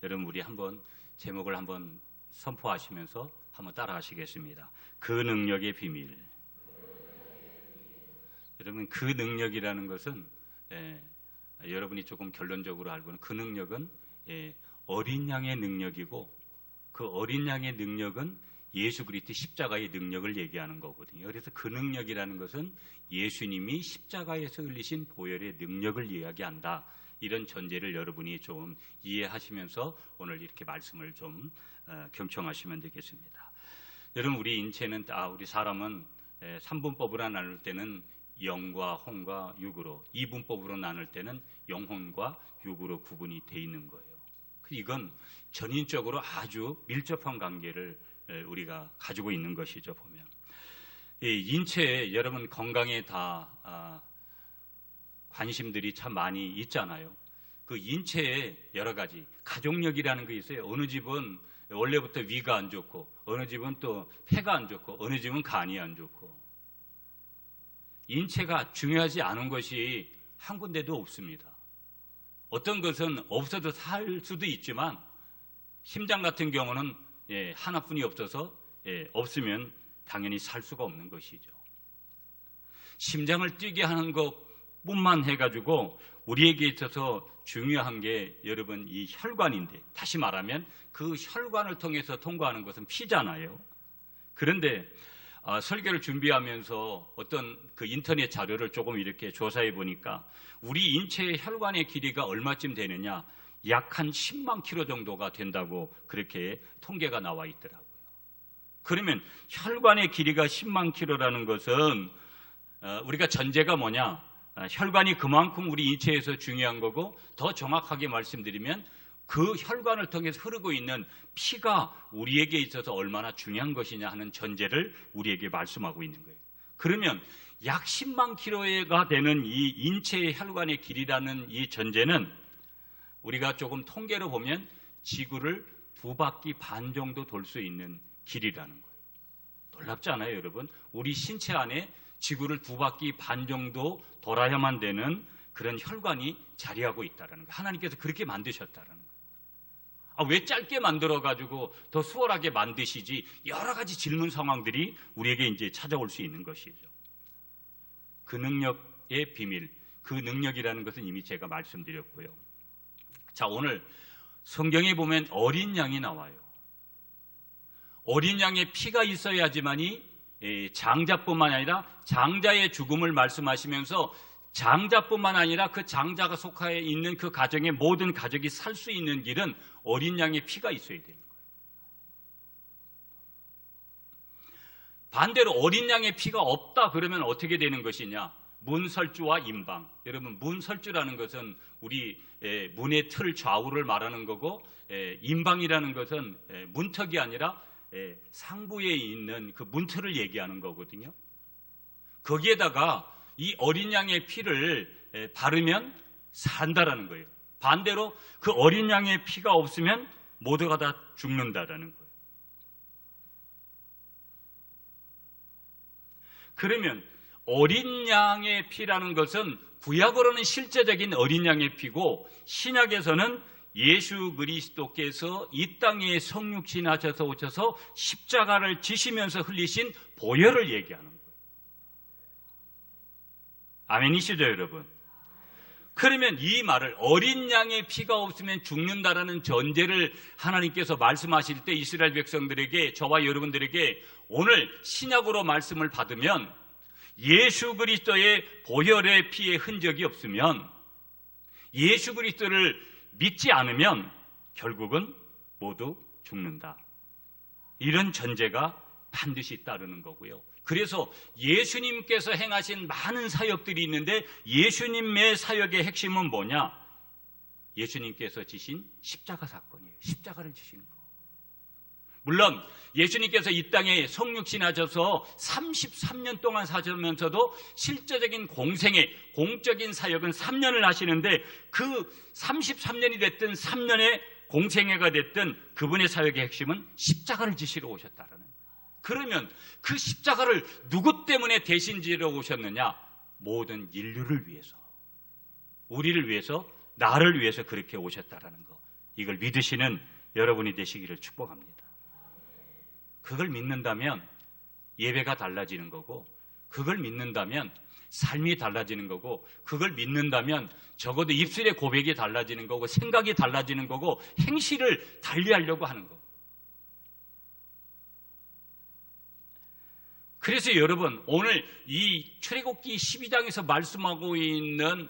여러분 우리 한번 제목을 한번 선포하시면서 한번 따라 하시겠습니다. 그 능력의 비밀. 여러분 그 능력이라는 것은 여러분이 조금 결론적으로 알고는 그 능력은 어린 양의 능력이고, 그 어린 양의 능력은 예수 그리스도 십자가의 능력을 얘기하는 거거든요. 그래서 그 능력이라는 것은 예수님이 십자가에서 흘리신 보혈의 능력을 이야기한다. 이런 전제를 여러분이 좀 이해하시면서 오늘 이렇게 말씀을 좀 경청하시면 되겠습니다. 여러분 우리 인체는 우리 사람은 3분법으로 나눌 때는 영과 혼과 육으로, 2분법으로 나눌 때는 영혼과 육으로 구분이 되어 있는 거예요. 이건 전인적으로 아주 밀접한 관계를 우리가 가지고 있는 것이죠. 보면 인체에 여러분 건강에 다 관심들이 참 많이 있잖아요. 그 인체에 여러 가지 가족력이라는 게 있어요. 어느 집은 원래부터 위가 안 좋고, 어느 집은 또 폐가 안 좋고, 어느 집은 간이 안 좋고. 인체가 중요하지 않은 것이 한 군데도 없습니다. 어떤 것은 없어도 살 수도 있지만 심장 같은 경우는 하나뿐이 없어서 없으면 당연히 살 수가 없는 것이죠. 심장을 뛰게 하는 것뿐만 해가지고 우리에게 있어서 중요한 게 여러분 이 혈관인데, 다시 말하면 그 혈관을 통해서 통과하는 것은 피잖아요. 그런데 설교를 준비하면서 어떤 그 인터넷 자료를 조금 이렇게 조사해 보니까 우리 인체의 혈관의 길이가 얼마쯤 되느냐, 약 한 10만 킬로 정도가 된다고 그렇게 통계가 나와 있더라고요. 그러면 혈관의 길이가 10만 킬로라는 것은 우리가 전제가 뭐냐, 혈관이 그만큼 우리 인체에서 중요한 거고, 더 정확하게 말씀드리면 그 혈관을 통해서 흐르고 있는 피가 우리에게 있어서 얼마나 중요한 것이냐 하는 전제를 우리에게 말씀하고 있는 거예요. 그러면 약 10만 킬로가 되는 이 인체의 혈관의 길이라는 이 전제는 우리가 조금 통계로 보면 지구를 2바퀴 반 정도 돌 수 있는 길이라는 거예요. 놀랍지 않아요, 여러분? 우리 신체 안에 지구를 2바퀴 반 정도 돌아야만 되는 그런 혈관이 자리하고 있다는 거예요. 하나님께서 그렇게 만드셨다는 거예요. 왜 짧게 만들어가지고 더 수월하게 만드시지? 여러 가지 질문 상황들이 우리에게 이제 찾아올 수 있는 것이죠. 그 능력의 비밀, 그 능력이라는 것은 이미 제가 말씀드렸고요. 자, 오늘 성경에 보면 어린 양이 나와요. 어린 양의 피가 있어야지만이 장자뿐만 아니라 장자의 죽음을 말씀하시면서 장자뿐만 아니라 그 장자가 속하여 있는 그 가정의 모든 가족이 살 수 있는 길은 어린 양의 피가 있어야 되는 거예요. 반대로 어린 양의 피가 없다 그러면 어떻게 되는 것이냐? 문설주와 임방. 여러분 문설주라는 것은 우리 문의 틀 좌우를 말하는 거고, 임방이라는 것은 문턱이 아니라 상부에 있는 그 문틀을 얘기하는 거거든요. 거기에다가 이 어린 양의 피를 바르면 산다라는 거예요. 반대로 그 어린 양의 피가 없으면 모두가 다 죽는다라는 거예요. 그러면 어린 양의 피라는 것은 구약으로는 실제적인 어린 양의 피고, 신약에서는 예수 그리스도께서 이 땅에 성육신 하셔서 오셔서 십자가를 지시면서 흘리신 보혈을 얘기하는 거예요. 아멘이시죠, 여러분? 그러면 이 말을 어린 양의 피가 없으면 죽는다라는 전제를 하나님께서 말씀하실 때 이스라엘 백성들에게, 저와 여러분들에게 오늘 신약으로 말씀을 받으면 예수 그리스도의 보혈의 피의 흔적이 없으면, 예수 그리스도를 믿지 않으면 결국은 모두 죽는다. 이런 전제가 반드시 따르는 거고요. 그래서 예수님께서 행하신 많은 사역들이 있는데 예수님의 사역의 핵심은 뭐냐? 예수님께서 지신 십자가 사건이에요. 십자가를 지신 거. 물론 예수님께서 이 땅에 성육신 하셔서 33년 동안 사시면서도 실제적인 공생애, 공적인 사역은 3년을 하시는데, 그 33년이 됐든 3년의 공생애가 됐든 그분의 사역의 핵심은 십자가를 지시러 오셨다는 거예요. 그러면 그 십자가를 누구 때문에 대신 지러 오셨느냐? 모든 인류를 위해서, 우리를 위해서, 나를 위해서 그렇게 오셨다라는 거. 이걸 믿으시는 여러분이 되시기를 축복합니다. 그걸 믿는다면 예배가 달라지는 거고, 그걸 믿는다면 삶이 달라지는 거고, 그걸 믿는다면 적어도 입술의 고백이 달라지는 거고, 생각이 달라지는 거고, 행실을 달리하려고 하는 거고. 그래서 여러분, 오늘 이 출애굽기 12장에서 말씀하고 있는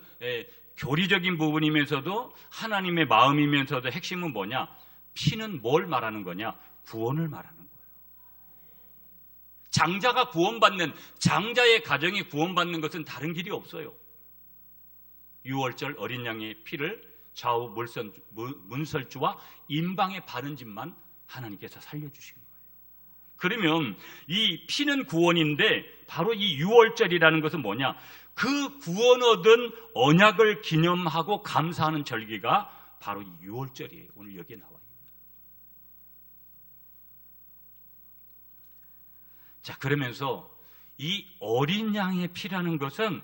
교리적인 부분이면서도 하나님의 마음이면서도 핵심은 뭐냐? 피는 뭘 말하는 거냐? 구원을 말하는 거예요. 장자가 구원받는, 장자의 가정이 구원받는 것은 다른 길이 없어요. 유월절 어린 양의 피를 좌우 문설주와 임방에 바른 집만 하나님께서 살려주신 거예요. 그러면 이 피는 구원인데 바로 이 유월절이라는 것은 뭐냐? 그 구원 얻은 언약을 기념하고 감사하는 절기가 바로 이 유월절이에요. 오늘 여기에 나와 있습니다. 자, 그러면서 이 어린 양의 피라는 것은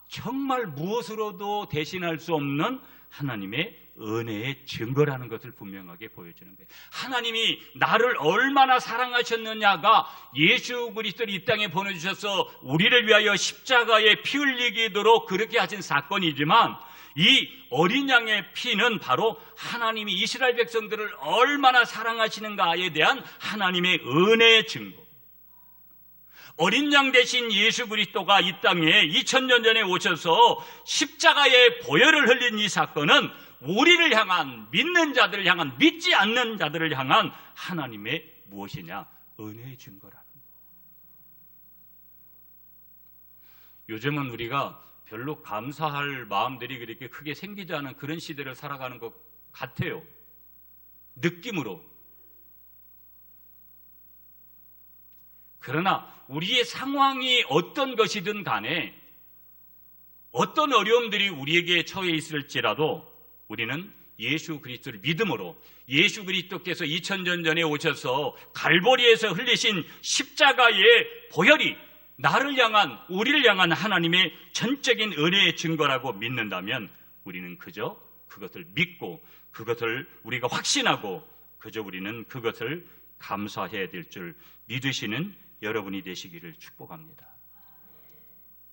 정말 무엇으로도 대신할 수 없는 하나님의 은혜의 증거라는 것을 분명하게 보여주는 거예요. 하나님이 나를 얼마나 사랑하셨느냐가 예수 그리스도를 이 땅에 보내주셔서 우리를 위하여 십자가에 피 흘리기도록 그렇게 하신 사건이지만, 이 어린 양의 피는 바로 하나님이 이스라엘 백성들을 얼마나 사랑하시는가에 대한 하나님의 은혜의 증거. 어린 양 대신 예수 그리스도가 이 땅에 2000년 전에 오셔서 십자가의 보혈을 흘린 이 사건은 우리를 향한, 믿는 자들을 향한, 믿지 않는 자들을 향한 하나님의 무엇이냐? 은혜의 증거라는 거. 요즘은 우리가 별로 감사할 마음들이 그렇게 크게 생기지 않은 그런 시대를 살아가는 것 같아요. 느낌으로. 그러나 우리의 상황이 어떤 것이든 간에, 어떤 어려움들이 우리에게 처해 있을지라도 우리는 예수 그리스도를 믿음으로, 예수 그리스도께서 2000년 전에 오셔서 갈보리에서 흘리신 십자가의 보혈이 나를 향한, 우리를 향한 하나님의 전적인 은혜의 증거라고 믿는다면 우리는 그저 그것을 믿고, 그것을 우리가 확신하고, 그저 우리는 그것을 감사해야 될 줄 믿으시는 여러분이 되시기를 축복합니다.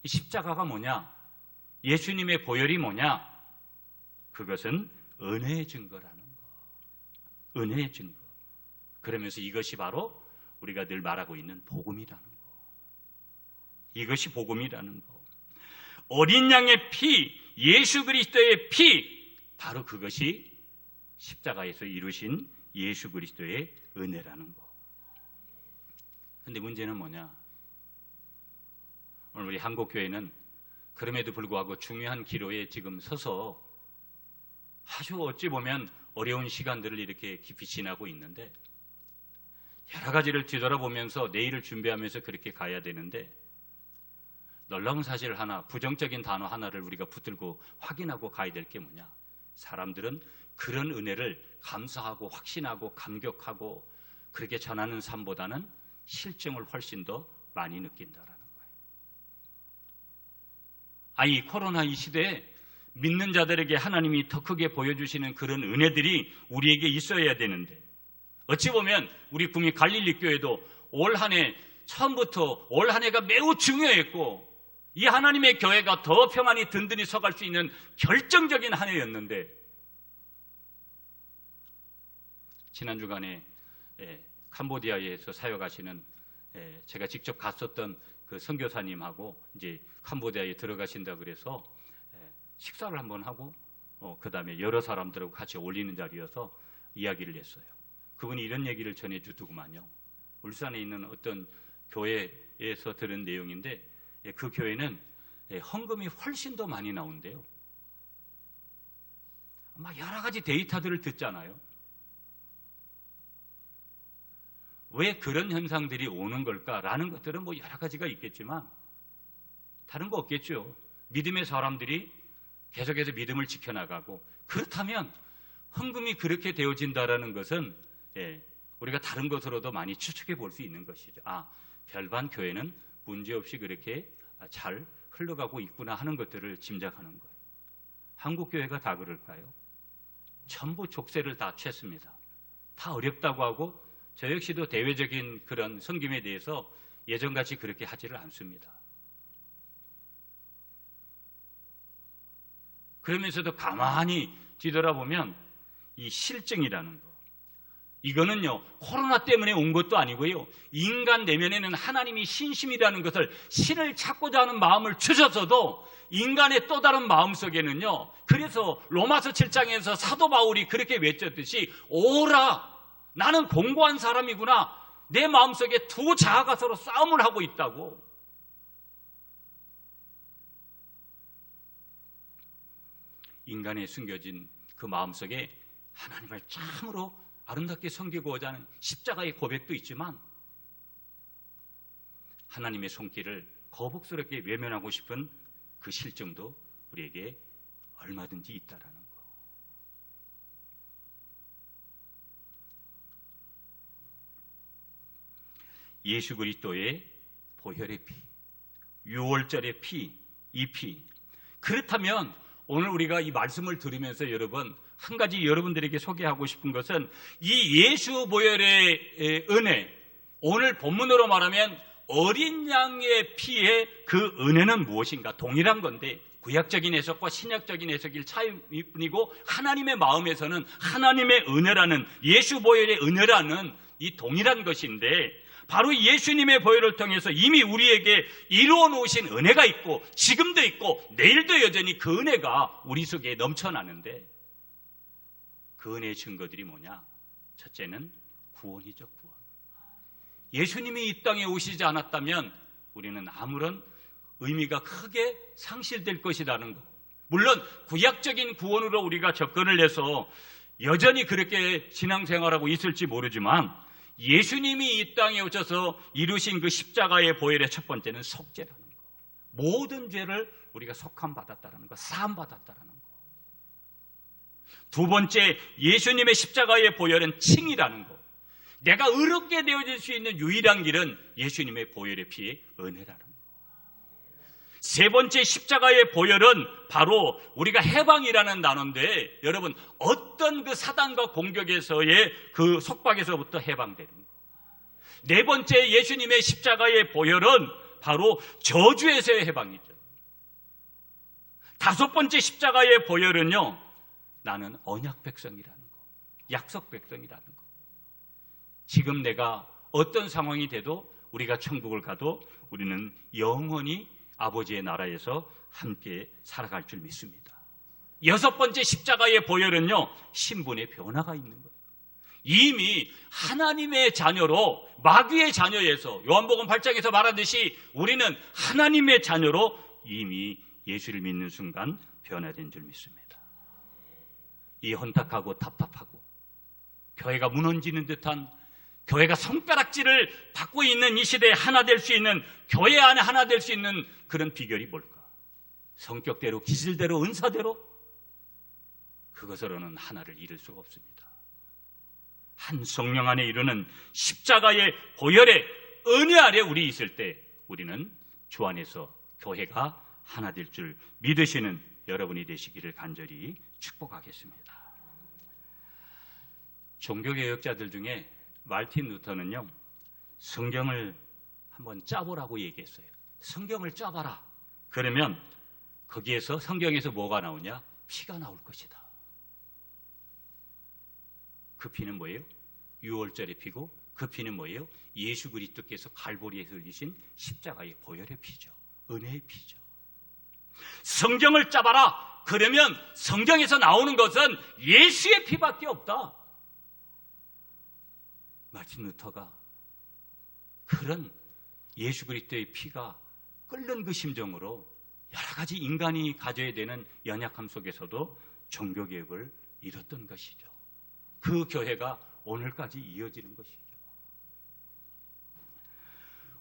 이 십자가가 뭐냐? 예수님의 보혈이 뭐냐? 그것은 은혜의 증거라는 거. 은혜의 증거. 그러면서 이것이 바로 우리가 늘 말하고 있는 복음이라는 거. 이것이 복음이라는 거. 어린 양의 피, 예수 그리스도의 피, 바로 그것이 십자가에서 이루신 예수 그리스도의 은혜라는 거. 근데 문제는 뭐냐? 오늘 우리 한국교회는 그럼에도 불구하고 중요한 기로에 지금 서서 아주 어찌 보면 어려운 시간들을 이렇게 깊이 지나고 있는데, 여러 가지를 뒤돌아보면서 내일을 준비하면서 그렇게 가야 되는데, 놀라운 사실 하나, 부정적인 단어 하나를 우리가 붙들고 확인하고 가야 될 게 뭐냐? 사람들은 그런 은혜를 감사하고 확신하고 감격하고 그렇게 전하는 삶보다는 실증을 훨씬 더 많이 느낀다라는 거예요. 이 코로나 이 시대에 믿는 자들에게 하나님이 더 크게 보여주시는 그런 은혜들이 우리에게 있어야 되는데, 어찌 보면 우리 구미 갈릴리 교회도 올 한 해 처음부터 올 한 해가 매우 중요했고, 이 하나님의 교회가 더 평안히 든든히 서갈 수 있는 결정적인 한 해였는데, 지난 주간에 캄보디아에서 사역하시는 제가 직접 갔었던 그 선교사님하고 이제 캄보디아에 들어가신다 그래서 식사를 한번 하고 그 다음에 여러 사람들하고 같이 올리는 자리여서 이야기를 했어요. 그분이 이런 얘기를 전해주더구만요. 울산에 있는 어떤 교회에서 들은 내용인데, 그 교회는 헌금이 훨씬 더 많이 나온대요. 막 여러 가지 데이터들을 듣잖아요. 왜 그런 현상들이 오는 걸까라는 것들은 뭐 여러 가지가 있겠지만 다른 거 없겠죠. 믿음의 사람들이 계속해서 믿음을 지켜나가고, 그렇다면 헌금이 그렇게 되어진다라는 것은 우리가 다른 것으로도 많이 추측해 볼 수 있는 것이죠. 별반 교회는 문제없이 그렇게 잘 흘러가고 있구나 하는 것들을 짐작하는 거예요. 한국 교회가 다 그럴까요? 전부 족쇄를 다 쳤습니다. 다 어렵다고 하고 저 역시도 대외적인 그런 섬김에 대해서 예전같이 그렇게 하지를 않습니다. 그러면서도 가만히 뒤돌아보면 이 실증이라는 거, 이거는요 코로나 때문에 온 것도 아니고요, 인간 내면에는 하나님이 신심이라는 것을, 신을 찾고자 하는 마음을 주셨어도 인간의 또 다른 마음속에는요, 그래서 로마서 7장에서 사도 바울이 그렇게 외쳤듯이 오라, 나는 공고한 사람이구나, 내 마음속에 두 자아가 서로 싸움을 하고 있다고. 인간에 숨겨진 그 마음속에 하나님을 참으로 아름답게 섬기고자 하는 십자가의 고백도 있지만 하나님의 손길을 거북스럽게 외면하고 싶은 그 실정도 우리에게 얼마든지 있다라는 거. 예수 그리스도의 보혈의 피, 유월절의 피, 이 피. 그렇다면 오늘 우리가 이 말씀을 들으면서 여러분, 한 가지 여러분들에게 소개하고 싶은 것은 이 예수 보혈의 은혜, 오늘 본문으로 말하면 어린 양의 피의 그 은혜는 무엇인가? 동일한 건데 구약적인 해석과 신약적인 해석일 차이뿐이고, 하나님의 마음에서는 하나님의 은혜라는, 예수 보혈의 은혜라는 이 동일한 것인데, 바로 예수님의 보혈을 통해서 이미 우리에게 이루어 놓으신 은혜가 있고 지금도 있고 내일도 여전히 그 은혜가 우리 속에 넘쳐나는데, 그 은혜의 증거들이 뭐냐? 첫째는 구원이죠. 구원. 예수님이 이 땅에 오시지 않았다면 우리는 아무런 의미가 크게 상실될 것이라는 거. 물론 구약적인 구원으로 우리가 접근을 해서 여전히 그렇게 신앙생활하고 있을지 모르지만, 예수님이 이 땅에 오셔서 이루신 그 십자가의 보혈의 첫 번째는 속죄라는 거. 모든 죄를 우리가 속함받았다는 거, 사함받았다는 거. 두 번째, 예수님의 십자가의 보혈은 칭이라는 거. 내가 의롭게 되어질 수 있는 유일한 길은 예수님의 보혈의 피의 은혜라는 거. 세 번째, 십자가의 보혈은 바로 우리가 해방이라는 단어인데, 여러분, 어떤 그 사단과 공격에서의 그 속박에서부터 해방되는 거. 네 번째, 예수님의 십자가의 보혈은 바로 저주에서의 해방이죠. 다섯 번째, 십자가의 보혈은요, 나는 언약 백성이라는 거, 약속 백성이라는 거. 지금 내가 어떤 상황이 돼도, 우리가 천국을 가도 우리는 영원히 아버지의 나라에서 함께 살아갈 줄 믿습니다. 여섯 번째, 십자가의 보혈은요, 신분의 변화가 있는 거예요. 이미 하나님의 자녀로, 마귀의 자녀에서, 요한복음 8장에서 말하듯이 우리는 하나님의 자녀로 이미 예수를 믿는 순간 변화된 줄 믿습니다. 이 혼탁하고 답답하고 교회가 무너지는 듯한, 교회가 손가락질을 받고 있는 이 시대에 하나 될 수 있는, 교회 안에 하나 될 수 있는 그런 비결이 뭘까? 성격대로, 기질대로, 은사대로 그것으로는 하나를 이룰 수가 없습니다. 한 성령 안에 이루는 십자가의 보혈의 은혜 아래 우리 있을 때 우리는 주 안에서 교회가 하나 될 줄 믿으시는 여러분이 되시기를 간절히 축복하겠습니다. 종교개혁자들 중에 마르틴 루터는요, 성경을 한번 짜보라고 얘기했어요. 성경을 짜봐라. 그러면 거기에서, 성경에서 뭐가 나오냐? 피가 나올 것이다. 그 피는 뭐예요? 유월절의 피고, 그 피는 뭐예요? 예수 그리스도께서 갈보리에 흘리신 십자가의 보혈의 피죠. 은혜의 피죠. 성경을 짜봐라. 그러면 성경에서 나오는 것은 예수의 피밖에 없다. 마르틴 루터가 그런 예수 그리스도의 피가 끓는 그 심정으로 여러 가지 인간이 가져야 되는 연약함 속에서도 종교개혁을 이뤘던 것이죠. 그 교회가 오늘까지 이어지는 것이죠.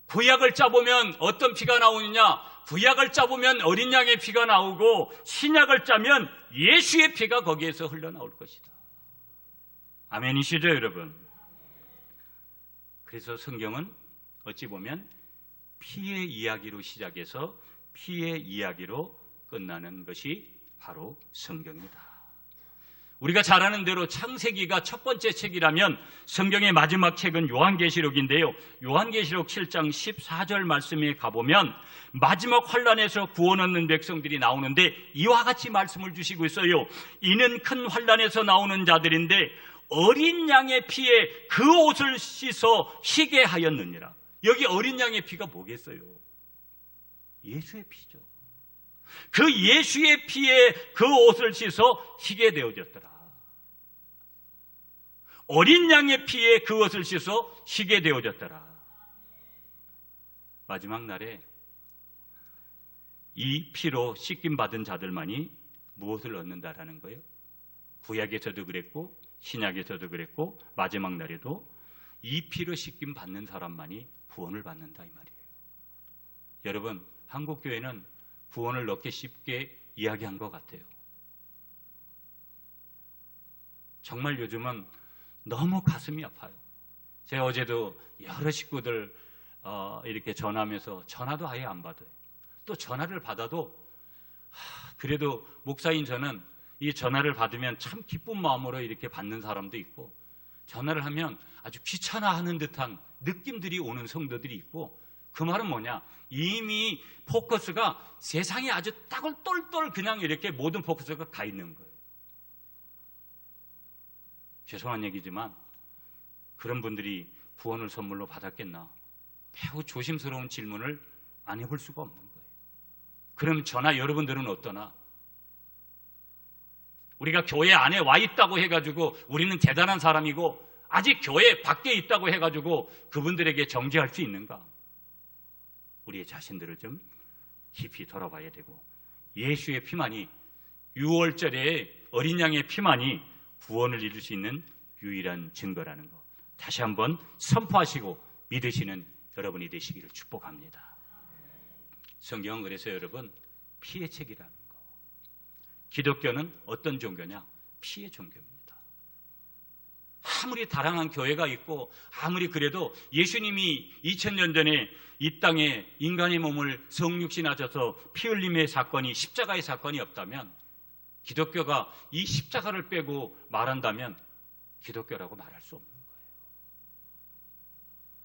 구약을 짜보면 어떤 피가 나오느냐? 구약을 짜보면 어린 양의 피가 나오고, 신약을 짜면 예수의 피가 거기에서 흘러나올 것이다. 아멘이시죠, 여러분? 그래서 성경은 어찌 보면 피의 이야기로 시작해서 피의 이야기로 끝나는 것이 바로 성경이다. 우리가 잘 아는 대로 창세기가 첫 번째 책이라면 성경의 마지막 책은 요한계시록인데요. 요한계시록 7장 14절 말씀에 가보면 마지막 환란에서 구원 얻는 백성들이 나오는데 이와 같이 말씀을 주시고 있어요. 이는 큰 환란에서 나오는 자들인데 어린 양의 피에 그 옷을 씻어 희게 하였느니라. 여기 어린 양의 피가 뭐겠어요? 예수의 피죠. 그 예수의 피에 그 옷을 씻어 희게 되어졌더라. 어린 양의 피에 그 옷을 씻어 희게 되어졌더라. 마지막 날에 이 피로 씻김 받은 자들만이 무엇을 얻는다라는 거예요? 구약에서도 그랬고 신약에서도 그랬고 마지막 날에도 이 피로 씻김 받는 사람만이 구원을 받는다 이 말이에요. 여러분, 한국교회는 구원을 넣기 쉽게 이야기한 것 같아요. 정말 요즘은 너무 가슴이 아파요. 제가 어제도 여러 식구들 이렇게 전화하면서 전화도 아예 안 받아요. 또 전화를 받아도 그래도 목사인 저는 이 전화를 받으면 참 기쁜 마음으로 이렇게 받는 사람도 있고, 전화를 하면 아주 귀찮아하는 듯한 느낌들이 오는 성도들이 있고, 그 말은 뭐냐? 이미 포커스가 세상에 아주 딱을 똘똘 그냥 이렇게 모든 포커스가 가 있는 거예요. 죄송한 얘기지만 그런 분들이 구원을 선물로 받았겠나? 매우 조심스러운 질문을 안 해볼 수가 없는 거예요. 그럼 저나 여러분들은 어떠나? 우리가 교회 안에 와 있다고 해가지고 우리는 대단한 사람이고 아직 교회 밖에 있다고 해가지고 그분들에게 정죄할 수 있는가? 우리의 자신들을 좀 깊이 돌아봐야 되고, 예수의 피만이, 6월절에 어린 양의 피만이 구원을 이룰 수 있는 유일한 증거라는 것 다시 한번 선포하시고 믿으시는 여러분이 되시기를 축복합니다. 성경은 그래서 여러분 피의 책이라는 거. 기독교는 어떤 종교냐? 피의 종교입니다. 아무리 다양한 교회가 있고 아무리 그래도 예수님이 2000년 전에 이 땅에 인간의 몸을 성육신하셔서 피 흘림의 사건이, 십자가의 사건이 없다면, 기독교가 이 십자가를 빼고 말한다면 기독교라고 말할 수 없는 거예요.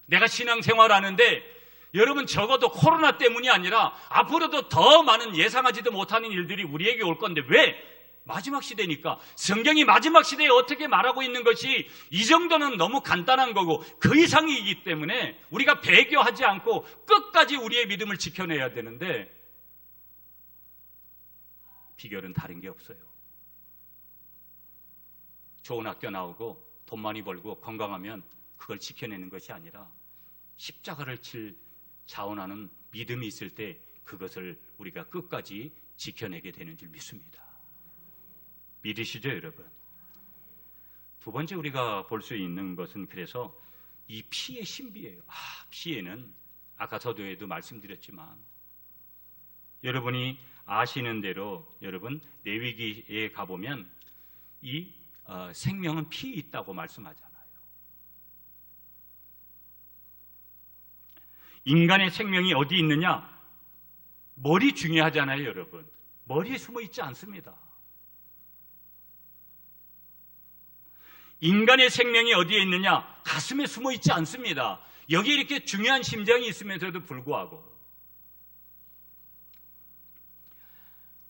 내가 신앙생활 하는데 여러분 적어도 코로나 때문이 아니라 앞으로도 더 많은 예상하지도 못하는 일들이 우리에게 올 건데, 왜? 마지막 시대니까. 성경이 마지막 시대에 어떻게 말하고 있는 것이 이 정도는 너무 간단한 거고 그 이상이기 때문에 우리가 배교하지 않고 끝까지 우리의 믿음을 지켜내야 되는데, 비결은 다른 게 없어요. 좋은 학교 나오고 돈 많이 벌고 건강하면 그걸 지켜내는 것이 아니라 십자가를 칠 자원하는 믿음이 있을 때 그것을 우리가 끝까지 지켜내게 되는 줄 믿습니다. 믿으시죠, 여러분? 두 번째 우리가 볼 수 있는 것은 그래서 이 피의 신비예요. 피에는 아까 서두에도 말씀드렸지만 여러분이 아시는 대로 여러분 레위기에 가보면 이 생명은 피에 있다고 말씀하잖아요. 인간의 생명이 어디 있느냐? 머리 중요하잖아요, 여러분. 머리에 숨어 있지 않습니다. 인간의 생명이 어디에 있느냐? 가슴에 숨어 있지 않습니다. 여기 이렇게 중요한 심장이 있으면서도 불구하고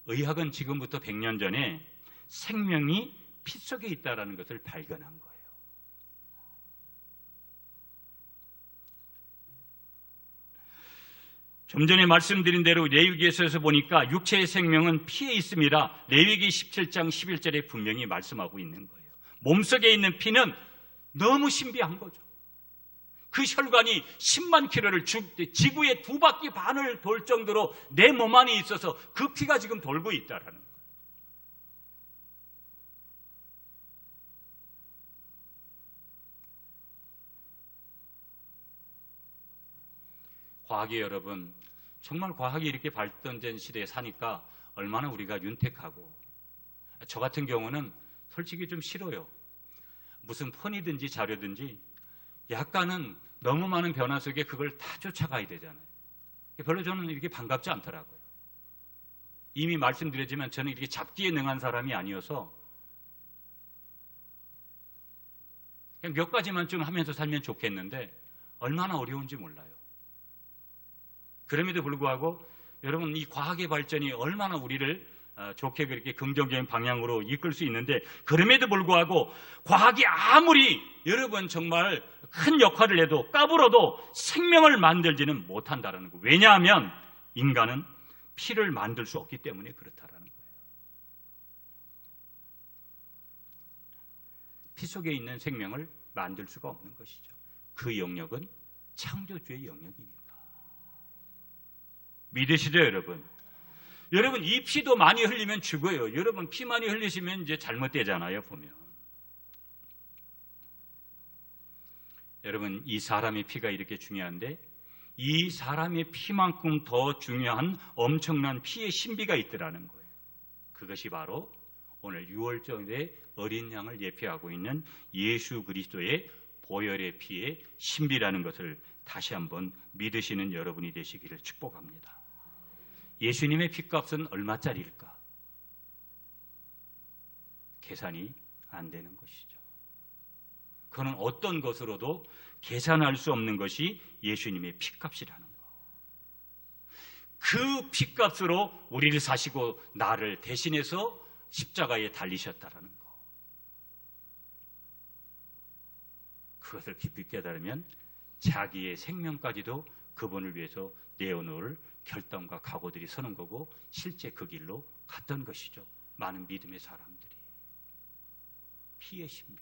의학은 지금부터 100년 전에 생명이 피 속에 있다는 것을 발견한 거예요. 좀 전에 말씀드린 대로 레위기에서 보니까 육체의 생명은 피에 있습니다. 레위기 17장 11절에 분명히 말씀하고 있는 거예요. 몸속에 있는 피는 너무 신비한 거죠. 그 혈관이 10만 킬로를 지구의 2바퀴 반을 돌 정도로 내 몸 안에 있어서 그 피가 지금 돌고 있다라는 거예요. 과학이 여러분, 정말 과학이 이렇게 발전된 시대에 사니까 얼마나 우리가 윤택하고, 저 같은 경우는 솔직히 좀 싫어요. 무슨 폰이든지 자료든지 약간은 너무 많은 변화 속에 그걸 다 쫓아가야 되잖아요. 별로 저는 이렇게 반갑지 않더라고요. 이미 말씀드렸지만 저는 이렇게 잡기에 능한 사람이 아니어서 그냥 몇 가지만 좀 하면서 살면 좋겠는데 얼마나 어려운지 몰라요. 그럼에도 불구하고 여러분, 이 과학의 발전이 얼마나 우리를 좋게 그렇게 긍정적인 방향으로 이끌 수 있는데, 그럼에도 불구하고 과학이 아무리 여러분 정말 큰 역할을 해도 까불어도 생명을 만들지는 못한다는 거예요. 왜냐하면 인간은 피를 만들 수 없기 때문에 그렇다라는 거예요. 피 속에 있는 생명을 만들 수가 없는 것이죠. 그 영역은 창조주의 영역입니다. 믿으시죠, 여러분? 여러분, 이 피도 많이 흘리면 죽어요. 여러분, 피 많이 흘리시면 이제 잘못되잖아요, 보면. 여러분, 이 사람의 피가 이렇게 중요한데, 이 사람의 피만큼 더 중요한 엄청난 피의 신비가 있더라는 거예요. 그것이 바로 오늘 유월절의 어린 양을 예표하고 있는 예수 그리스도의 보혈의 피의 신비라는 것을 다시 한번 믿으시는 여러분이 되시기를 축복합니다. 예수님의 피값은 얼마짜리일까? 계산이 안 되는 것이죠. 그는 어떤 것으로도 계산할 수 없는 것이 예수님의 피값이라는 거. 그 피값으로 우리를 사시고 나를 대신해서 십자가에 달리셨다라는 거. 그것을 깊이 깨달으면 자기의 생명까지도 그분을 위해서 내어놓을 결단과 각오들이 서는 거고, 실제 그 길로 갔던 것이죠. 많은 믿음의 사람들이. 피의 신비.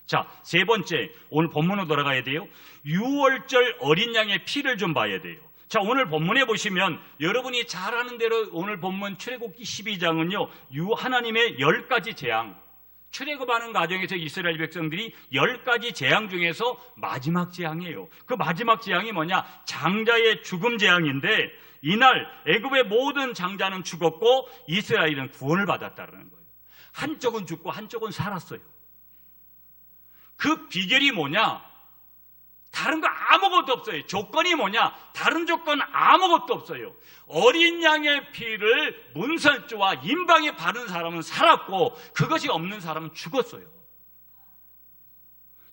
자, 세 번째, 오늘 본문으로 돌아가야 돼요. 유월절 어린 양의 피를 좀 봐야 돼요. 자, 오늘 본문에 보시면 여러분이 잘 아는 대로 오늘 본문 출애굽기 12장은요 하나님의 10가지 재앙, 출애굽하는 과정에서 이스라엘 백성들이 10가지 재앙 중에서 마지막 재앙이에요. 그 마지막 재앙이 뭐냐? 장자의 죽음 재앙인데, 이날 애굽의 모든 장자는 죽었고 이스라엘은 구원을 받았다는 거예요. 한쪽은 죽고 한쪽은 살았어요. 그 비결이 뭐냐? 다른 거 아무것도 없어요. 조건이 뭐냐? 다른 조건 아무것도 없어요. 어린 양의 피를 문설주와 임방에 바른 사람은 살았고, 그것이 없는 사람은 죽었어요.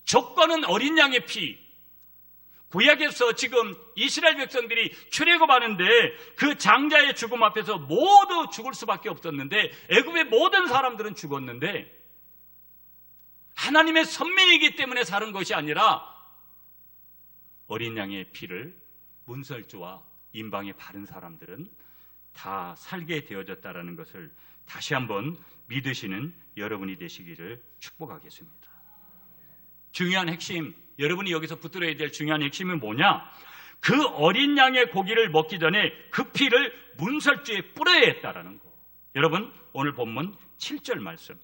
조건은 어린 양의 피. 구약에서 지금 이스라엘 백성들이 출애굽하는데 그 장자의 죽음 앞에서 모두 죽을 수밖에 없었는데, 애굽의 모든 사람들은 죽었는데, 하나님의 선민이기 때문에 사는 것이 아니라 어린 양의 피를 문설주와 임방에 바른 사람들은 다 살게 되어졌다라는 것을 다시 한번 믿으시는 여러분이 되시기를 축복하겠습니다. 중요한 핵심, 여러분이 여기서 붙들어야 될 중요한 핵심은 뭐냐? 그 어린 양의 고기를 먹기 전에 그 피를 문설주에 뿌려야 했다라는 거. 여러분, 오늘 본문 7절 말씀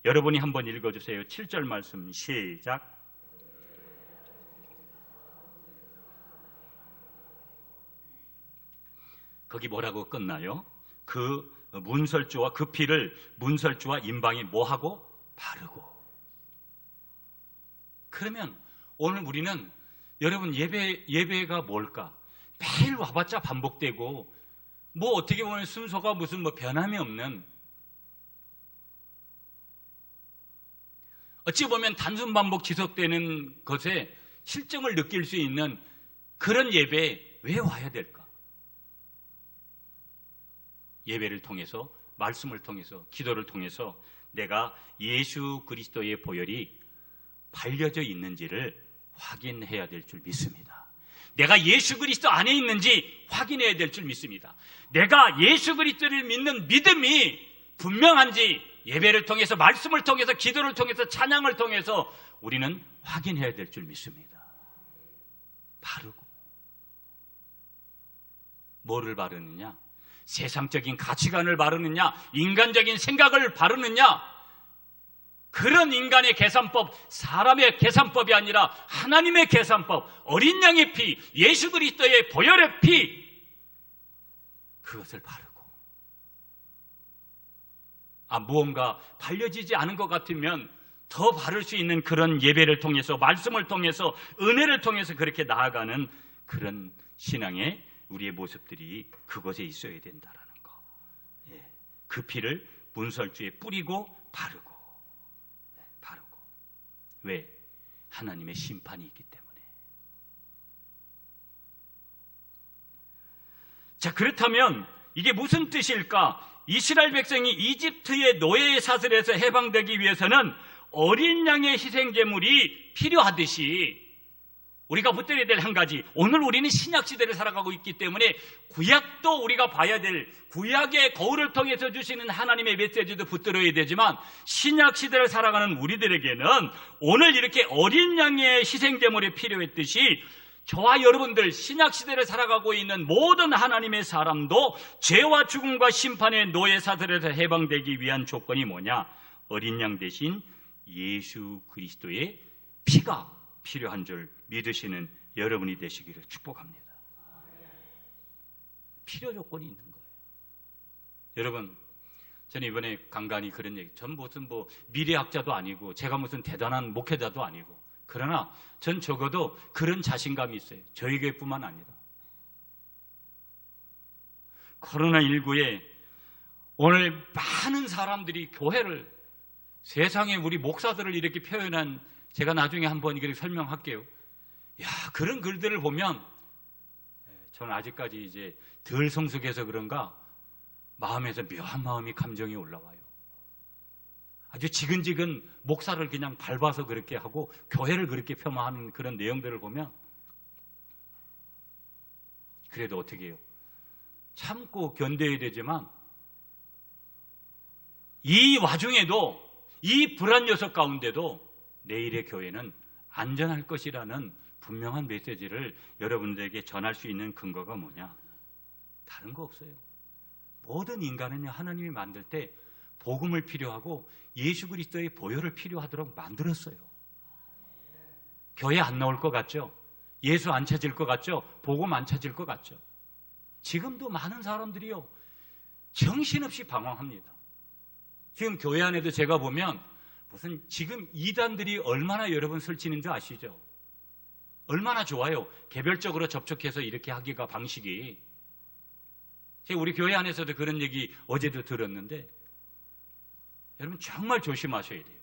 여러분이 한번 읽어주세요. 7절 말씀 시작. 거기 뭐라고 끝나요? 그 문설주와 그 피를 문설주와 임방에 뭐하고? 바르고. 그러면 오늘 우리는 여러분 예배가 뭘까? 매일 와봤자 반복되고, 뭐 어떻게 보면 순서가 무슨 뭐 변함이 없는, 어찌 보면 단순 반복 지속되는 것에 실증을 느낄 수 있는 그런 예배에 왜 와야 될까? 예배를 통해서, 말씀을 통해서, 기도를 통해서 내가 예수 그리스도의 보혈이 발려져 있는지를 확인해야 될 줄 믿습니다. 내가 예수 그리스도 안에 있는지 확인해야 될 줄 믿습니다. 내가 예수 그리스도를 믿는 믿음이 분명한지 예배를 통해서, 말씀을 통해서, 기도를 통해서, 찬양을 통해서 우리는 확인해야 될 줄 믿습니다. 바르고. 뭐를 바르느냐? 세상적인 가치관을 바르느냐? 인간적인 생각을 바르느냐? 그런 인간의 계산법, 사람의 계산법이 아니라 하나님의 계산법, 어린 양의 피, 예수 그리스도의 보혈의 피, 그것을 바르고. 무언가 발려지지 않은 것 같으면 더 바를 수 있는 그런 예배를 통해서, 말씀을 통해서, 은혜를 통해서 그렇게 나아가는 그런 신앙의 우리의 모습들이 그것에 있어야 된다라는 거. 그 피를 문설주에 뿌리고 바르고. 왜? 하나님의 심판이 있기 때문에. 자, 그렇다면 이게 무슨 뜻일까? 이스라엘 백성이 이집트의 노예의 사슬에서 해방되기 위해서는 어린 양의 희생제물이 필요하듯이 우리가 붙들어야 될 한 가지, 오늘 우리는 신약시대를 살아가고 있기 때문에 구약도 우리가 봐야 될, 구약의 거울을 통해서 주시는 하나님의 메시지도 붙들어야 되지만 신약시대를 살아가는 우리들에게는 오늘 이렇게 어린 양의 희생제물이 필요했듯이 저와 여러분들 신약시대를 살아가고 있는 모든 하나님의 사람도 죄와 죽음과 심판의 노예 사슬에서 해방되기 위한 조건이 뭐냐? 어린 양 대신 예수 그리스도의 피가 필요한 줄 믿으시는 여러분이 되시기를 축복합니다. 필요 조건이 있는 거예요. 여러분, 저는 이번에 간간히 그런 얘기, 전 무슨 미래학자도 아니고 제가 무슨 대단한 목회자도 아니고, 그러나 전 적어도 그런 자신감이 있어요. 저희 교회뿐만 아니라. 코로나19에 오늘 많은 사람들이 교회를, 세상에 우리 목사들을 이렇게 표현한, 제가 나중에 한번 이렇게 설명할게요. 야, 그런 글들을 보면 저는 아직까지 이제 덜 성숙해서 그런가 마음에서 묘한 마음이, 감정이 올라와요. 아주 지근지근 목사를 그냥 밟아서 그렇게 하고 교회를 그렇게 폄하하는 그런 내용들을 보면, 그래도 어떻게 해요? 참고 견뎌야 되지만 이 와중에도, 이 불안 요소 가운데도 내일의 교회는 안전할 것이라는 분명한 메시지를 여러분들에게 전할 수 있는 근거가 뭐냐? 다른 거 없어요. 모든 인간은 하나님이 만들 때 복음을 필요하고 예수 그리스도의 보혈을 필요하도록 만들었어요. 교회 안 나올 것 같죠? 예수 안 찾을 것 같죠? 복음 안 찾을 것 같죠? 지금도 많은 사람들이요, 정신없이 방황합니다. 지금 교회 안에도 제가 보면 무슨 지금 이단들이 얼마나 여러분 설치는 줄 아시죠? 얼마나 좋아요. 개별적으로 접촉해서 이렇게 하기가 방식이. 제가 우리 교회 안에서도 그런 얘기 어제도 들었는데, 여러분 정말 조심하셔야 돼요.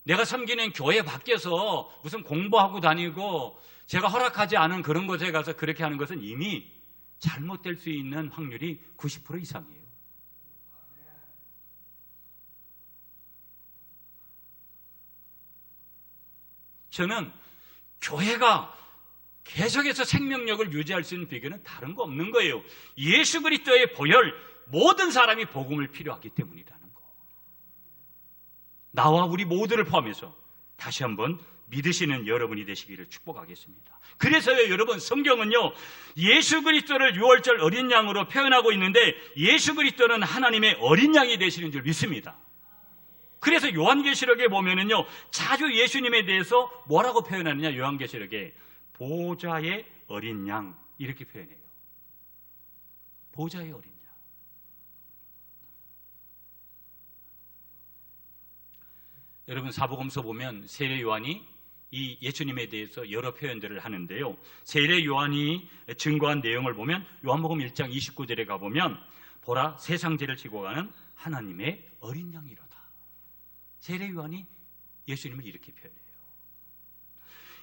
내가 섬기는 교회 밖에서 무슨 공부하고 다니고 제가 허락하지 않은 그런 곳에 가서 그렇게 하는 것은 이미 잘못될 수 있는 확률이 90% 이상이에요. 저는 교회가 계속해서 생명력을 유지할 수 있는 비결은 다른 거 없는 거예요. 예수 그리스도의 보혈, 모든 사람이 복음을 필요하기 때문이라는 거. 나와 우리 모두를 포함해서 다시 한번 믿으시는 여러분이 되시기를 축복하겠습니다. 그래서요, 여러분, 성경은요, 예수 그리스도를 유월절 어린 양으로 표현하고 있는데 예수 그리스도는 하나님의 어린 양이 되시는 줄 믿습니다. 그래서 요한계시록에 보면은요, 자주 예수님에 대해서 뭐라고 표현하느냐? 요한계시록에 보좌의 어린 양, 이렇게 표현해요. 보좌의 어린 양. 여러분, 사복음서 보면 세례 요한이 이 예수님에 대해서 여러 표현들을 하는데요, 세례 요한이 증거한 내용을 보면 요한복음 1장 29절에 가보면 보라, 세상 죄를 지고 가는 하나님의 어린 양이로다. 세례 요한이 예수님을 이렇게 표현해요.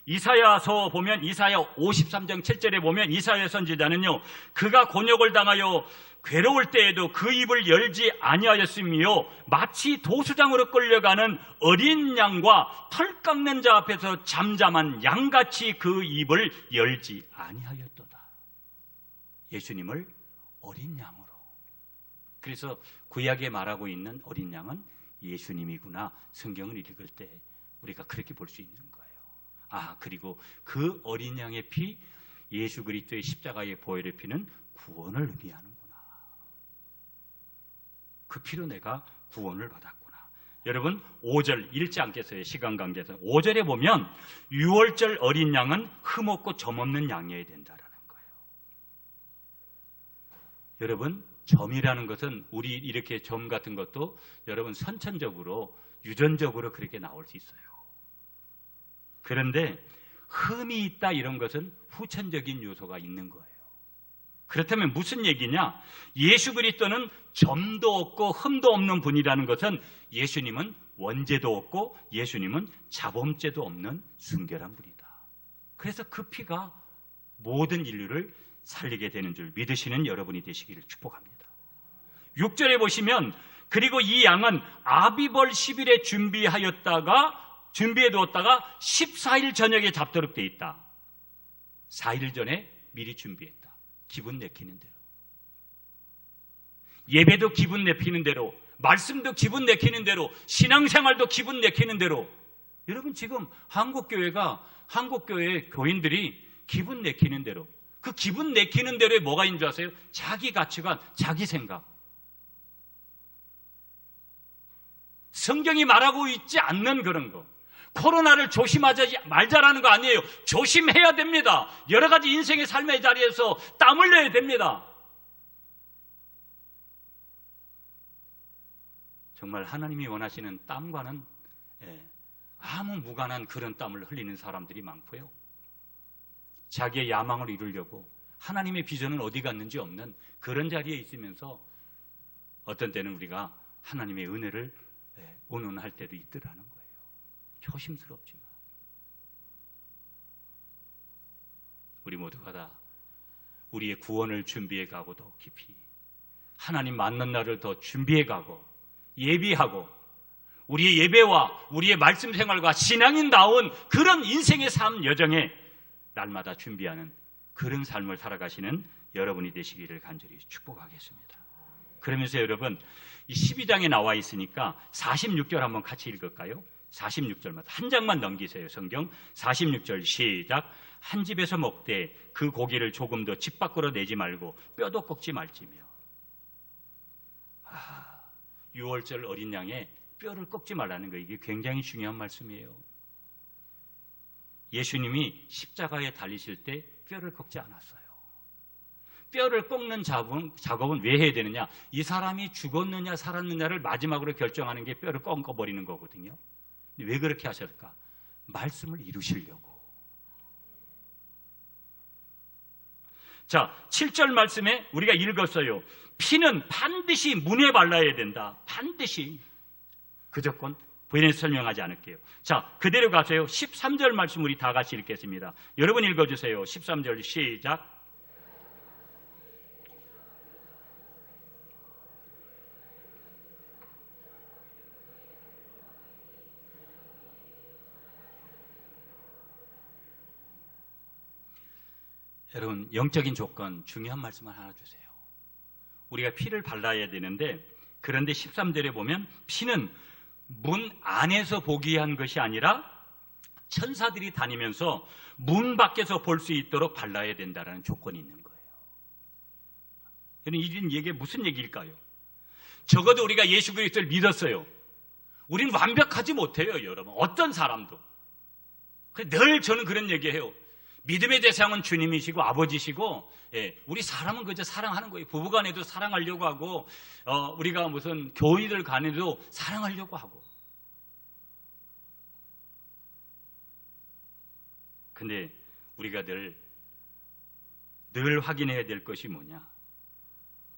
이사야서 보면 이사야 53장 7절에 보면 이사야 선지자는요, 그가 곤욕을 당하여 괴로울 때에도 그 입을 열지 아니하였으며 마치 도수장으로 끌려가는 어린 양과 털 깎는 자 앞에서 잠잠한 양같이 그 입을 열지 아니하였도다. 예수님을 어린 양으로. 그래서 구약에 말하고 있는 어린 양은 예수님이구나, 성경을 읽을 때 우리가 그렇게 볼 수 있는 거예요. 아, 그리고 그 어린 양의 피, 예수 그리스도의 십자가의 보혈의 피는 구원을 의미하는구나. 그 피로 내가 구원을 받았구나. 여러분, 5절 읽지 않겠어요? 시간 관계에서 5절에 보면 유월절 어린 양은 흠없고 점없는 양이어야 된다라는 거예요. 여러분, 점이라는 것은 우리 이렇게 점 같은 것도 여러분 선천적으로, 유전적으로 그렇게 나올 수 있어요. 그런데 흠이 있다, 이런 것은 후천적인 요소가 있는 거예요. 그렇다면 무슨 얘기냐? 예수 그리스도는 점도 없고 흠도 없는 분이라는 것은 예수님은 원죄도 없고 예수님은 자범죄도 없는 순결한 분이다. 그래서 그 피가 모든 인류를 살리게 되는 줄 믿으시는 여러분이 되시기를 축복합니다. 6절에 보시면 그리고 이 양은 아비벌 10일에 준비해 두었다가 14일 저녁에 잡도록 돼 있다. 4일 전에 미리 준비했다. 기분 내키는 대로. 예배도 기분 내키는 대로, 말씀도 기분 내키는 대로, 신앙생활도 기분 내키는 대로. 여러분 지금 한국교회 교인들이 기분 내키는 대로, 그 기분 내키는 대로에 뭐가 있는 줄 아세요? 자기 가치관, 자기 생각. 성경이 말하고 있지 않는 그런 거. 코로나를 조심하지 말자라는 거 아니에요. 조심해야 됩니다. 여러 가지 인생의 삶의 자리에서 땀 흘려야 됩니다. 정말 하나님이 원하시는 땀과는 아무 무관한 그런 땀을 흘리는 사람들이 많고요. 자기의 야망을 이루려고 하나님의 비전은 어디 갔는지 없는 그런 자리에 있으면서 어떤 때는 우리가 하나님의 은혜를 운운할 때도 있더라는 거예요. 조심스럽지만 우리 모두가 다 우리의 구원을 준비해 가고 더 깊이 하나님 만난 날을 더 준비해 가고 예비하고 우리의 예배와 우리의 말씀 생활과 신앙인다운 그런 인생의 삶 여정에 날마다 준비하는 그런 삶을 살아가시는 여러분이 되시기를 간절히 축복하겠습니다. 그러면서 여러분 이 12장에 나와 있으니까 46절 한번 같이 읽을까요? 46절마다 한 장만 넘기세요. 성경 46절 시작. 한 집에서 먹되 그 고기를 조금 더 집 밖으로 내지 말고 뼈도 꺾지 말지며. 유월절 어린 양의 뼈를 꺾지 말라는 거, 이게 굉장히 중요한 말씀이에요. 예수님이 십자가에 달리실 때 뼈를 꺾지 않았어요. 뼈를 꺾는 작업은 왜 해야 되느냐? 이 사람이 죽었느냐 살았느냐를 마지막으로 결정하는 게 뼈를 꺾어버리는 거거든요. 왜 그렇게 하셨을까? 말씀을 이루시려고. 자, 7절 말씀에 우리가 읽었어요. 피는 반드시 문에 발라야 된다. 반드시. 그 조건 부인에서 설명하지 않을게요. 자, 그대로 가세요. 13절 말씀 우리 다 같이 읽겠습니다. 여러분 읽어주세요. 13절 시작. 여러분 영적인 조건 중요한 말씀을 하나 주세요. 우리가 피를 발라야 되는데, 그런데 13절에 보면 피는 문 안에서 보기 위한 것이 아니라 천사들이 다니면서 문 밖에서 볼 수 있도록 발라야 된다는 조건이 있는 거예요. 여러분 이런 얘기가 무슨 얘기일까요? 적어도 우리가 예수 그리스도를 믿었어요. 우리는 완벽하지 못해요, 여러분. 어떤 사람도. 늘 저는 그런 얘기해요. 믿음의 대상은 주님이시고 아버지시고, 우리 사람은 그저 사랑하는 거예요. 부부간에도 사랑하려고 하고, 우리가 무슨 교회들 간에도 사랑하려고 하고. 근데 우리가 늘 확인해야 될 것이 뭐냐?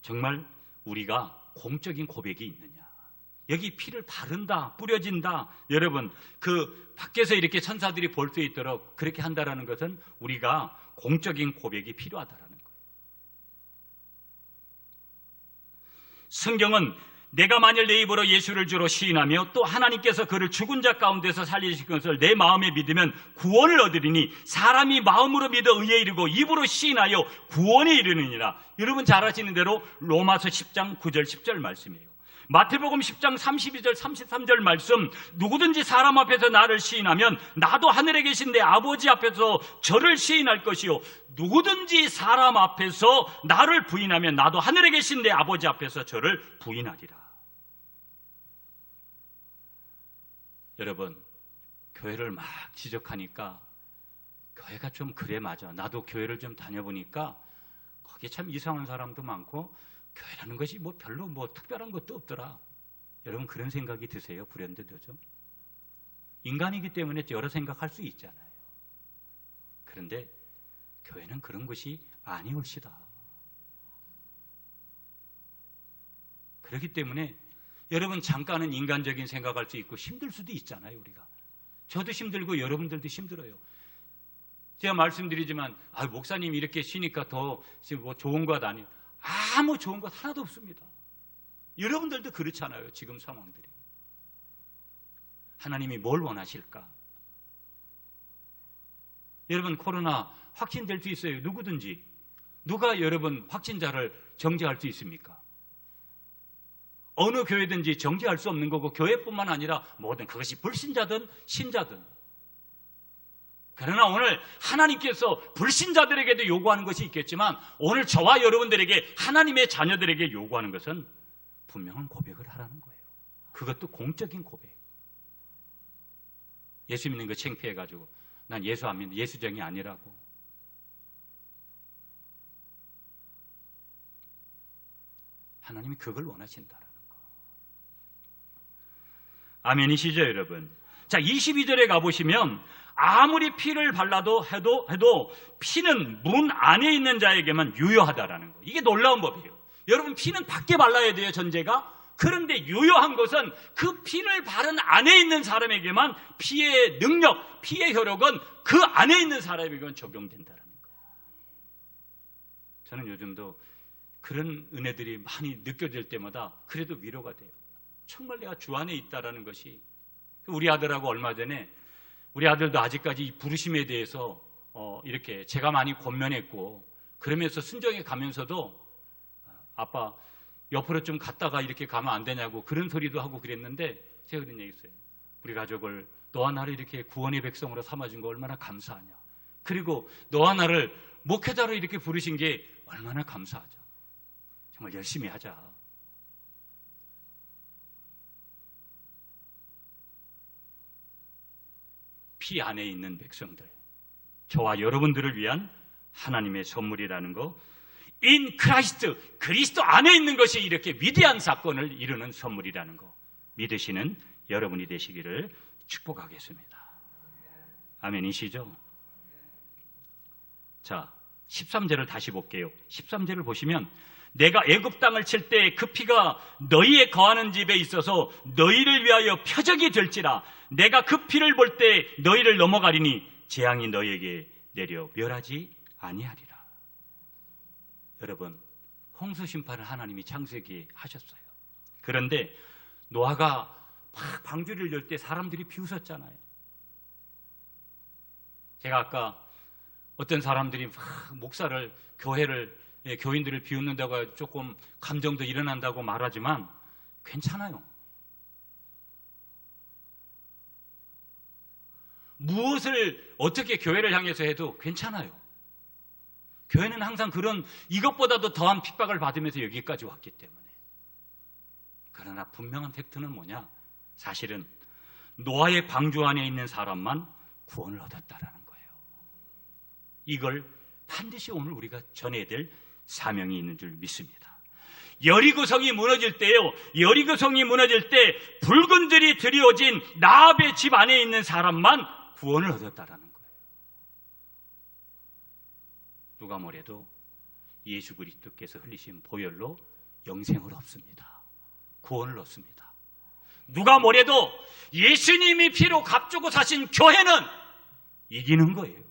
정말 우리가 공적인 고백이 있느냐? 여기 피를 바른다, 뿌려진다. 여러분, 그 밖에서 이렇게 천사들이 볼 수 있도록 그렇게 한다라는 것은 우리가 공적인 고백이 필요하다라는 거예요. 성경은 내가 만일 내 입으로 예수를 주로 시인하며 또 하나님께서 그를 죽은 자 가운데서 살리실 것을 내 마음에 믿으면 구원을 얻으리니 사람이 마음으로 믿어 의에 이르고 입으로 시인하여 구원에 이르느니라. 여러분 잘 아시는 대로 로마서 10장 9절 10절 말씀이에요. 마태복음 10장 32절 33절 말씀, 누구든지 사람 앞에서 나를 시인하면 나도 하늘에 계신 내 아버지 앞에서 저를 시인할 것이요, 누구든지 사람 앞에서 나를 부인하면 나도 하늘에 계신 내 아버지 앞에서 저를 부인하리라. 여러분, 교회를 막 지적하니까 교회가 좀 그래, 맞아. 나도 교회를 좀 다녀보니까 거기 참 이상한 사람도 많고 교회라는 것이 뭐 별로 뭐 특별한 것도 없더라. 여러분 그런 생각이 드세요? 불현듯하죠? 인간이기 때문에 여러 생각할 수 있잖아요. 그런데 교회는 그런 것이 아니올시다. 그렇기 때문에 여러분 잠깐은 인간적인 생각할 수 있고 힘들 수도 있잖아요. 우리가 저도 힘들고 여러분들도 힘들어요. 제가 말씀드리지만 목사님이 이렇게 쉬니까 더 뭐 좋은 것 아니에요. 아무 좋은 것 하나도 없습니다. 여러분들도 그렇잖아요. 지금 상황들이. 하나님이 뭘 원하실까? 여러분 코로나 확진될 수 있어요. 누구든지. 누가 여러분 확진자를 정죄할 수 있습니까? 어느 교회든지 정죄할 수 없는 거고 교회뿐만 아니라 모든 그것이 불신자든 신자든. 그러나 오늘 하나님께서 불신자들에게도 요구하는 것이 있겠지만 오늘 저와 여러분들에게 하나님의 자녀들에게 요구하는 것은 분명한 고백을 하라는 거예요. 그것도 공적인 고백. 예수 믿는 거 창피해가지고 난 예수 안 믿는 예수정이 아니라고. 하나님이 그걸 원하신다라는 거. 아멘이시죠 여러분? 자 22절에 가보시면 아무리 피를 발라도 해도 피는 문 안에 있는 자에게만 유효하다라는 거. 이게 놀라운 법이에요. 여러분 피는 밖에 발라야 돼요 전제가. 그런데 유효한 것은 그 피를 바른 안에 있는 사람에게만 피의 능력, 피의 효력은 그 안에 있는 사람에게만 적용된다는 거예요. 저는 요즘도 그런 은혜들이 많이 느껴질 때마다 그래도 위로가 돼요. 정말 내가 주 안에 있다라는 것이. 우리 아들하고 얼마 전에 우리 아들도 아직까지 이 부르심에 대해서 이렇게 제가 많이 권면했고 그러면서 순종해 가면서도 아빠 옆으로 좀 갔다가 이렇게 가면 안 되냐고 그런 소리도 하고 그랬는데 제가 그런 얘기 했어요. 우리 가족을 너와 나를 이렇게 구원의 백성으로 삼아준 거 얼마나 감사하냐. 그리고 너와 나를 목회자로 이렇게 부르신 게 얼마나 감사하자. 정말 열심히 하자. 피 안에 있는 백성들, 저와 여러분들을 위한 하나님의 선물이라는 거, in Christ, 그리스도 안에 있는 것이 이렇게 위대한 사건을 이루는 선물이라는 거 믿으시는 여러분이 되시기를 축복하겠습니다. 아멘이시죠? 자, 13절을 다시 볼게요. 13절을 보시면 내가 애굽 땅을 칠 때 그 피가 너희의 거하는 집에 있어서 너희를 위하여 표적이 될지라. 내가 그 피를 볼 때 너희를 넘어가리니 재앙이 너희에게 내려 멸하지 아니하리라. 여러분, 홍수 심판을 하나님이 창세기에 하셨어요. 그런데 노아가 막 방주를 열 때 사람들이 비웃었잖아요. 제가 아까 어떤 사람들이 막 목사를, 교인들을 비웃는다고 조금 감정도 일어난다고 말하지만 괜찮아요. 무엇을 어떻게 교회를 향해서 해도 괜찮아요. 교회는 항상 이것보다도 더한 핍박을 받으면서 여기까지 왔기 때문에. 그러나 분명한 팩트는 뭐냐? 사실은 노아의 방주 안에 있는 사람만 구원을 얻었다라는 거예요. 이걸 반드시 오늘 우리가 전해야 될 사명이 있는 줄 믿습니다. 여리고성이 무너질 때요, 여리고성이 무너질 때 붉은 들이 드리워진 라합의 집 안에 있는 사람만 구원을 얻었다라는 거예요. 누가 뭐래도 예수 그리스도께서 흘리신 보혈로 영생을 얻습니다. 구원을 얻습니다. 누가 뭐래도 예수님이 피로 값주고 사신 교회는 이기는 거예요.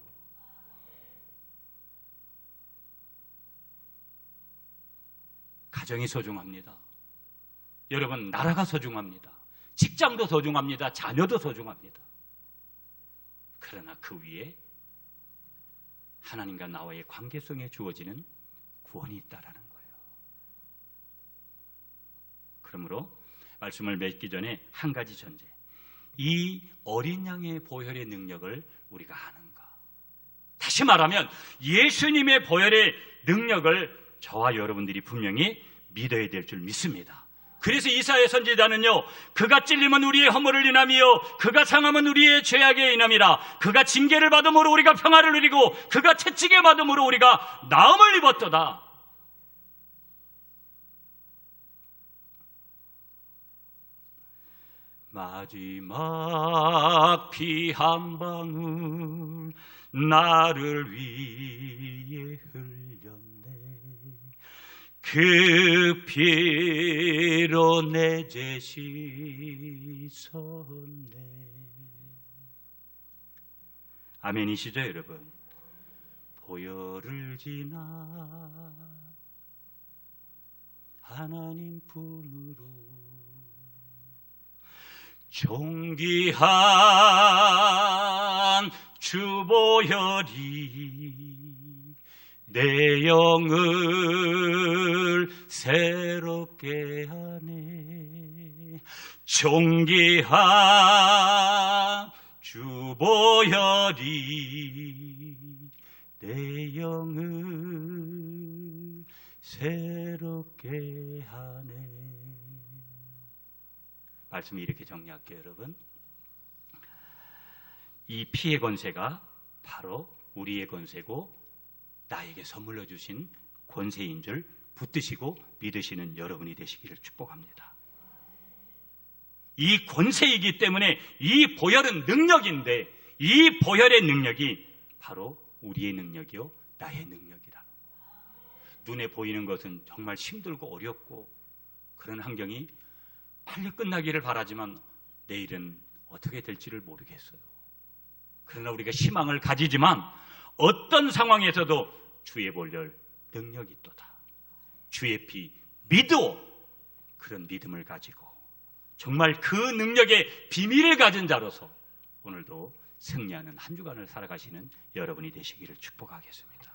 가정이 소중합니다. 여러분, 나라가 소중합니다. 직장도 소중합니다. 자녀도 소중합니다. 그러나 그 위에 하나님과 나와의 관계성에 주어지는 구원이 있다라는 거예요. 그러므로 말씀을 맺기 전에 한 가지 전제. 이 어린 양의 보혈의 능력을 우리가 아는가? 다시 말하면 예수님의 보혈의 능력을 저와 여러분들이 분명히 믿어야 될 줄 믿습니다. 그래서 이사야 선지자는요, 그가 찔림은 우리의 허물을 인함이요 그가 상함은 우리의 죄악의 인함이라. 그가 징계를 받음으로 우리가 평화를 누리고 그가 채찍에 받음으로 우리가 나음을 입었도다. 마지막 피 한 방울 나를 위해 흘렸네. 그 피로 내 죄 씻었네. 아멘이시죠, 여러분? 보혈을 지나 하나님 품으로 존귀한 주보혈이 내 영을 새롭게 하네. 존귀한 주보혈이 내 영을 새롭게 하네. 말씀을 이렇게 정리할게요, 여러분. 이 피의 권세가 바로 우리의 권세고 나에게 선물로 주신 권세인 줄 붙드시고 믿으시는 여러분이 되시기를 축복합니다. 이 권세이기 때문에 이 보혈은 능력인데 이 보혈의 능력이 바로 우리의 능력이요 나의 능력이라는 거. 눈에 보이는 것은 정말 힘들고 어렵고 그런 환경이 빨리 끝나기를 바라지만 내일은 어떻게 될지를 모르겠어요. 그러나 우리가 희망을 가지지만 어떤 상황에서도 주의 보혈 능력이 있도다. 주의 피 믿어. 그런 믿음을 가지고 정말 그 능력의 비밀을 가진 자로서 오늘도 승리하는 한 주간을 살아가시는 여러분이 되시기를 축복하겠습니다.